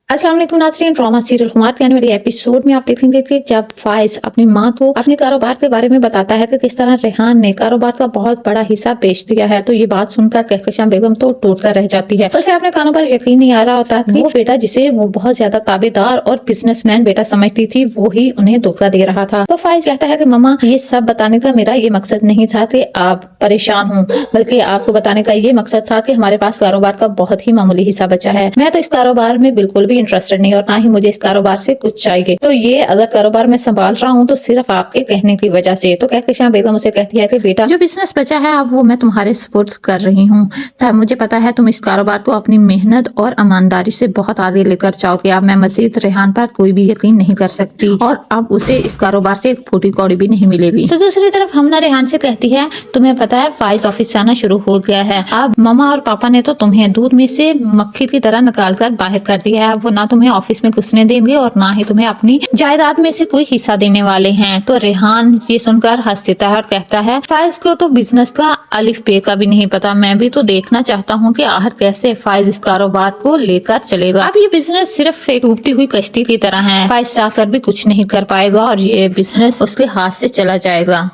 अस्सलाम वालेकुम नाज़रीन, ड्रामा सीरियल हुमायूं के आने वाली एपिसोड में आप देखेंगे कि जब फाइज अपनी माँ को अपने कारोबार के बारे में बताता है कि किस तरह रेहान ने कारोबार का बहुत बड़ा हिस्सा बेच दिया है, तो ये बात सुनकर कहकशां बेगम तो टूटकर रह जाती है। उसे अपने कानों पर यकीन नहीं आ रहा होता कि वो बेटा जिसे वो बहुत ज्यादा ताबेदार और बिजनेसमैन बेटा समझती थी वो ही उन्हें धोखा दे रहा था। तो फाइज कहता है कि मम्मा, ये सब बताने का मेरा ये मकसद नहीं था कि आप परेशान हो, बल्कि आपको बताने का ये मकसद था कि हमारे पास कारोबार का बहुत ही मामूली हिस्सा बचा है। मैं तो इस कारोबार में बिल्कुल भी इंटरेस्टेड नहीं और ना ही मुझे इस कारोबार से कुछ चाहिए। तो ये अगर कारोबार में संभाल रहा हूँ तो सिर्फ आपके कहने की वजह से। तो कहकशां बेगम उसे कहती है कि बेटा, जो बिजनेस बचा है अब वो मैं तुम्हारे सुपुर्द कर रही हूँ। मुझे पता है तुम इस कारोबार को अपनी मेहनत और ईमानदारी से बहुत आगे लेकर जाओगे। अब मैं मजीद रेहान पर कोई भी यकीन नहीं कर सकती और अब उसे इस कारोबार से एक फूटी कौड़ी भी नहीं मिलेगी। तो दूसरी तरफ हमना रेहान से कहती है, तुम्हें पता है फाइज ऑफिस जाना शुरू हो गया है। अब मम्मा और पापा ने तो तुम्हें दूध में से मक्खी की तरह निकाल कर बाहर कर दिया है। वो ना तुम्हें ऑफिस में घुसने देंगे और ना ही तुम्हें अपनी जायदाद में से कोई हिस्सा देने वाले हैं। तो रेहान ये सुनकर हंस देता है और कहता है, फाइज को तो बिजनेस का अलिफ बे का भी नहीं पता। मैं भी तो देखना चाहता हूँ कि आखिर कैसे फाइज इस कारोबार को लेकर चलेगा। अब ये बिजनेस सिर्फ एक डूबती हुई कश्ती की तरह है। फाइज चाहकर भी कुछ नहीं कर पाएगा और ये बिजनेस उसके हाथ से चला जाएगा।